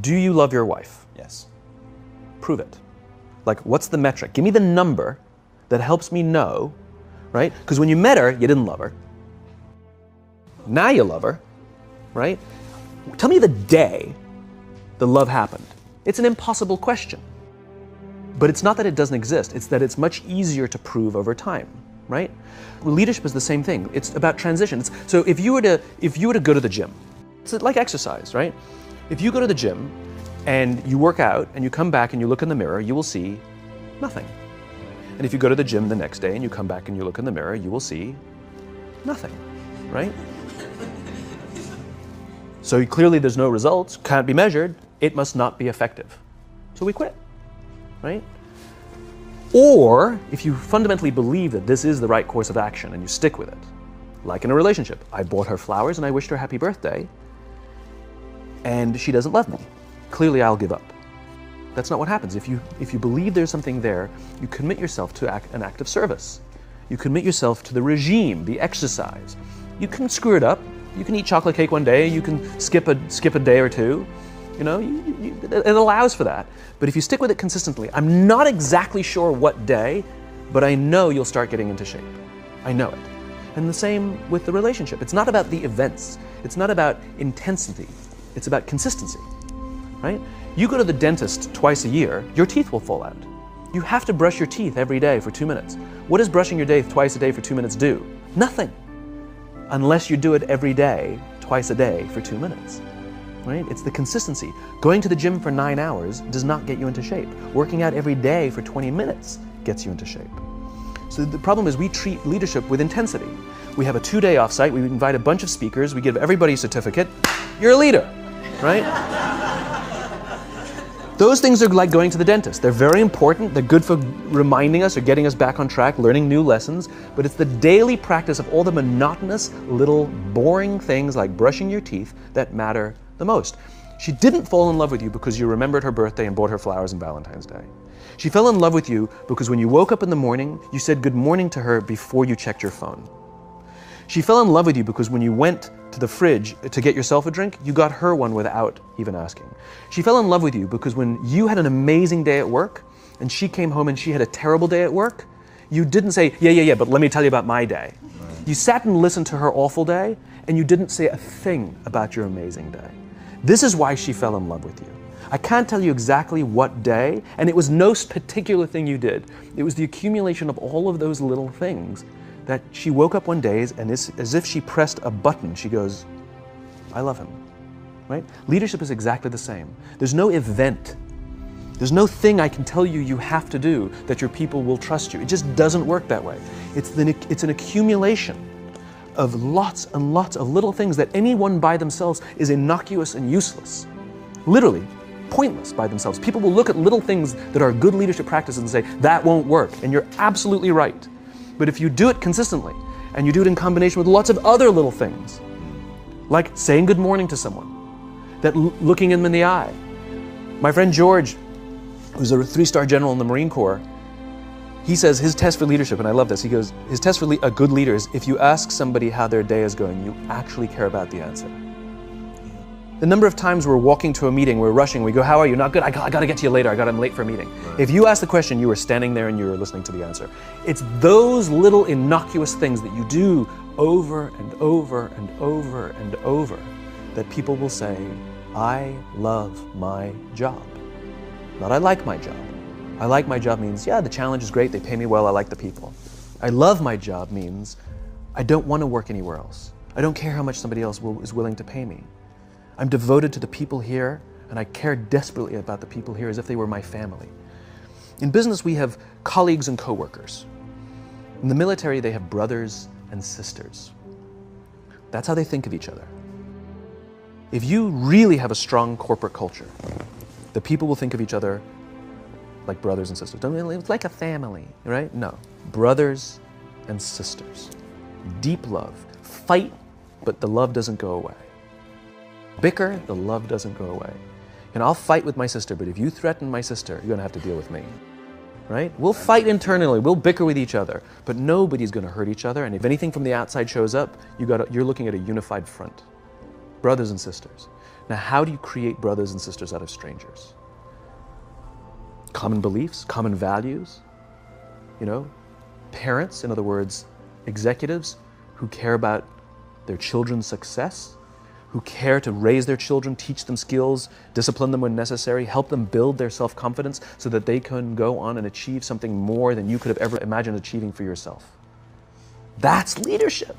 Do you love your wife? Yes. Prove it. Like, what's the metric? Give me the number that helps me know, right? Because when you met her, you didn't love her. Now you love her, right? Tell me the day the love happened. It's an impossible question. But it's not that it doesn't exist, it's that it's much easier to prove over time, right? Leadership is the same thing. It's about transition. So if you were to go to the gym, it's like exercise, right? If you go to the gym and you work out and you come back and you look in the mirror, you will see nothing. And if you go to the gym the next day and you come back and you look in the mirror, you will see nothing, right? So clearly there's no results, can't be measured, it must not be effective. So we quit, right? Or if you fundamentally believe that this is the right course of action and you stick with it, like in a relationship, I bought her flowers and I wished her happy birthday, and she doesn't love me. Clearly I'll give up. That's not what happens. If you believe there's something there, you commit yourself to an act of service. You commit yourself to the regime, the exercise. You can screw it up. You can eat chocolate cake one day, you can skip a day or two. You know, it allows for that. But if you stick with it consistently, I'm not exactly sure what day, but I know you'll start getting into shape. I know it. And the same with the relationship. It's not about the events. It's not about intensity. It's about consistency, right? You go to the dentist twice a year, your teeth will fall out. You have to brush your teeth every day for 2 minutes. What does brushing your teeth twice a day for 2 minutes do? Nothing. Unless you do it every day, twice a day for 2 minutes, right? It's the consistency. Going to the gym for 9 hours does not get you into shape. Working out every day for 20 minutes gets you into shape. So the problem is we treat leadership with intensity. We have a 2-day offsite, we invite a bunch of speakers, we give everybody a certificate, you're a leader, right? Those things are like going to the dentist. They're very important, they're good for reminding us or getting us back on track, learning new lessons, but it's the daily practice of all the monotonous, little, boring things like brushing your teeth that matter the most. She didn't fall in love with you because you remembered her birthday and bought her flowers on Valentine's Day. She fell in love with you because when you woke up in the morning, you said good morning to her before you checked your phone. She fell in love with you because when you went to the fridge to get yourself a drink, you got her one without even asking. She fell in love with you because when you had an amazing day at work and she came home and she had a terrible day at work, you didn't say, yeah, but let me tell you about my day. Right. You sat and listened to her awful day and you didn't say a thing about your amazing day. This is why she fell in love with you. I can't tell you exactly what day, and it was no particular thing you did. It was the accumulation of all of those little things that she woke up one day and as if she pressed a button, she goes, I love him, right? Leadership is exactly the same. There's no event. There's no thing I can tell you you have to do that your people will trust you. It just doesn't work that way. It's an accumulation of lots and lots of little things that anyone by themselves is innocuous and useless. Literally, pointless by themselves. People will look at little things that are good leadership practices and say, that won't work, and you're absolutely right. But if you do it consistently, and you do it in combination with lots of other little things, like saying good morning to someone, that looking them in the eye. My friend George, who's a 3-star general in the Marine Corps, he says his test for leadership, and I love this, he goes, his test for a good leader is if you ask somebody how their day is going, you actually care about the answer. The number of times we're walking to a meeting, we're rushing, we go, how are you? Not good, I got to get to you later, I'm late for a meeting. Right. If you ask the question, you are standing there and you are listening to the answer. It's those little innocuous things that you do over and over and over and over that people will say, I love my job. Not I like my job. I like my job means, yeah, the challenge is great, they pay me well, I like the people. I love my job means, I don't want to work anywhere else. I don't care how much somebody else is willing to pay me. I'm devoted to the people here, and I care desperately about the people here as if they were my family. In business, we have colleagues and coworkers. In the military, they have brothers and sisters. That's how they think of each other. If you really have a strong corporate culture, the people will think of each other like brothers and sisters. It's like a family, right? No, brothers and sisters. Deep love. Fight, but the love doesn't go away. Bicker, the love doesn't go away. And I'll fight with my sister, but if you threaten my sister, you're gonna have to deal with me, right? We'll fight internally, we'll bicker with each other, but nobody's gonna hurt each other, and if anything from the outside shows up, you're looking at a unified front. brothers and sisters. Now, how do you create brothers and sisters out of strangers? Common beliefs, common values, parents, in other words, executives who care about their children's success, who care to raise their children, teach them skills, discipline them when necessary, help them build their self-confidence so that they can go on and achieve something more than you could have ever imagined achieving for yourself. That's leadership.